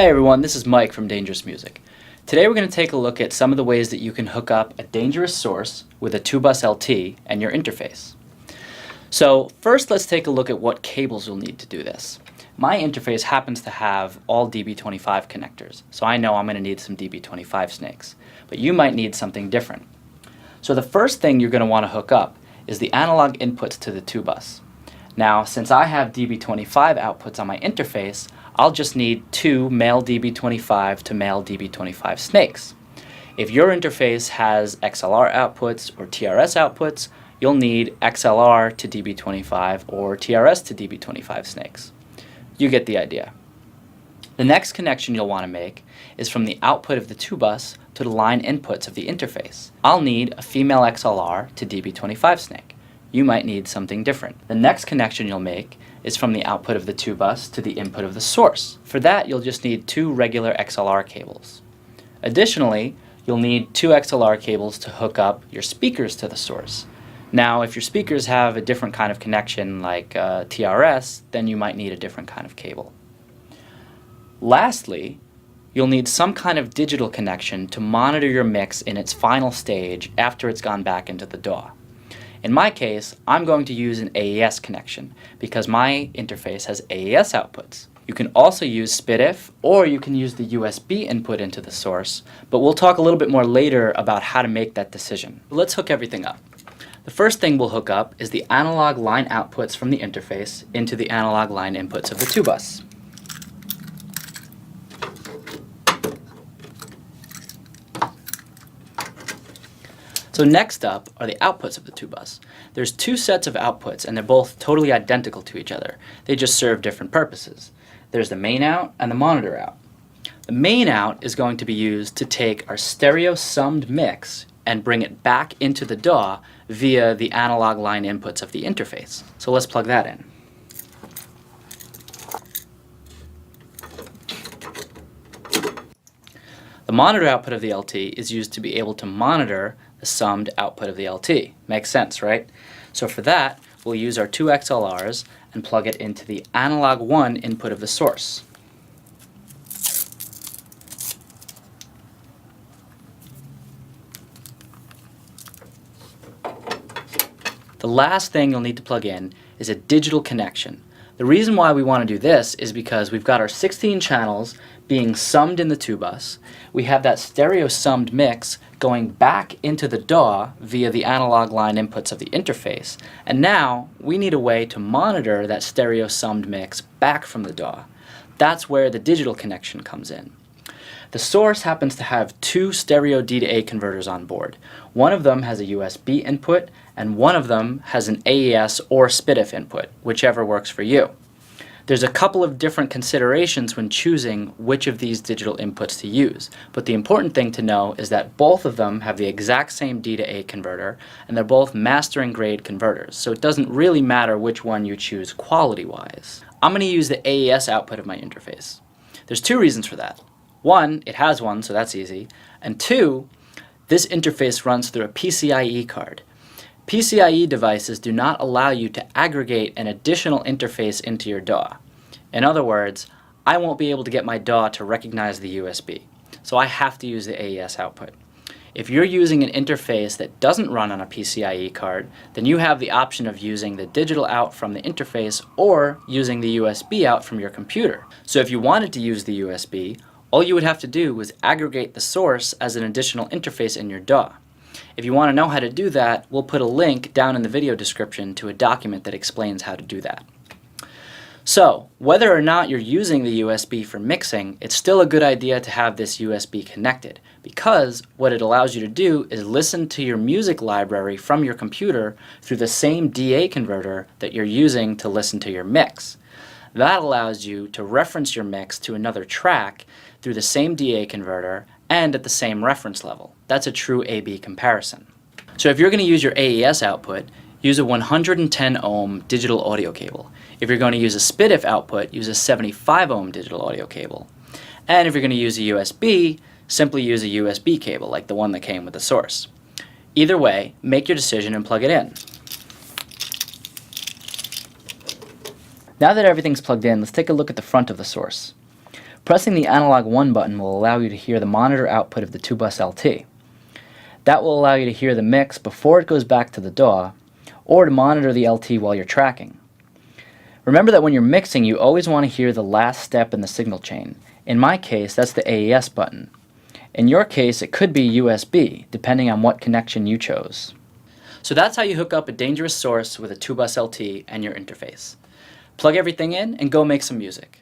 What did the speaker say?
Hey everyone, this is Mike from Dangerous Music. Today we're going to take a look at some of the ways that you can hook up a dangerous source with a 2-bus LT and your interface. So first let's take a look at what cables you'll need to do this. My interface happens to have all DB25 connectors, so I know I'm going to need some DB25 snakes. But you might need something different. So the first thing you're going to want to hook up is the analog inputs to the 2-bus. Now, since I have DB25 outputs on my interface, I'll just need 2 male DB25 to male DB25 snakes. If your interface has XLR outputs or TRS outputs, you'll need XLR to DB25 or TRS to DB25 snakes. You get the idea. The next connection you'll want to make is from the output of the 2-bus to the line inputs of the interface. I'll need a female XLR to DB25 snake. You might need something different. The next connection you'll make is from the output of the 2-bus to the input of the source. For that, you'll just need 2 regular XLR cables. Additionally, you'll need 2 XLR cables to hook up your speakers to the source. Now, if your speakers have a different kind of connection like TRS, then you might need a different kind of cable. Lastly, you'll need some kind of digital connection to monitor your mix in its final stage after it's gone back into the DAW. In my case, I'm going to use an AES connection because my interface has AES outputs. You can also use SPDIF, or you can use the USB input into the source, but we'll talk a little bit more later about how to make that decision. Let's hook everything up. The first thing we'll hook up is the analog line outputs from the interface into the analog line inputs of the 2-bus. So next up are the outputs of the 2-bus. There's 2 sets of outputs and they're both totally identical to each other. They just serve different purposes. There's the main out and the monitor out. The main out is going to be used to take our stereo summed mix and bring it back into the DAW via the analog line inputs of the interface. So let's plug that in. The monitor output of the LT is used to be able to monitor the summed output of the LT. Makes sense, right? So for that, we'll use our 2 XLRs and plug it into the analog 1 input of the source. The last thing you'll need to plug in is a digital connection. The reason why we want to do this is because we've got our 16 channels being summed in the 2-bus. We have that stereo summed mix going back into the DAW via the analog line inputs of the interface. And now we need a way to monitor that stereo summed mix back from the DAW. That's where the digital connection comes in. The source happens to have 2 stereo D to A converters on board. One of them has a USB input and one of them has an AES or SPDIF input, whichever works for you. There's a couple of different considerations when choosing which of these digital inputs to use, but the important thing to know is that both of them have the exact same D to A converter and they're both mastering grade converters, so it doesn't really matter which one you choose quality-wise. I'm going to use the AES output of my interface. There's 2 reasons for that. 1, it has one, so that's easy, and 2, this interface runs through a PCIe card. PCIe devices do not allow you to aggregate an additional interface into your DAW. In other words, I won't be able to get my DAW to recognize the USB, so I have to use the AES output. If you're using an interface that doesn't run on a PCIe card, then you have the option of using the digital out from the interface or using the USB out from your computer. So if you wanted to use the USB, all you would have to do was aggregate the source as an additional interface in your DAW. If you want to know how to do that, we'll put a link down in the video description to a document that explains how to do that. So, whether or not you're using the USB for mixing, it's still a good idea to have this USB connected, because what it allows you to do is listen to your music library from your computer through the same DA converter that you're using to listen to your mix. That allows you to reference your mix to another track through the same DA converter and at the same reference level. That's a true A/B comparison. So if you're going to use your AES output, use a 110 ohm digital audio cable. If you're going to use a SPDIF output, use a 75 ohm digital audio cable. And if you're going to use a USB, simply use a USB cable like the one that came with the source. Either way, make your decision and plug it in. Now that everything's plugged in, let's take a look at the front of the source. Pressing the analog 1 button will allow you to hear the monitor output of the 2-bus LT. That will allow you to hear the mix before it goes back to the DAW, or to monitor the LT while you're tracking. Remember that when you're mixing, you always want to hear the last step in the signal chain. In my case, that's the AES button. In your case, it could be USB, depending on what connection you chose. So that's how you hook up a dangerous source with a 2-bus LT and your interface. Plug everything in and go make some music.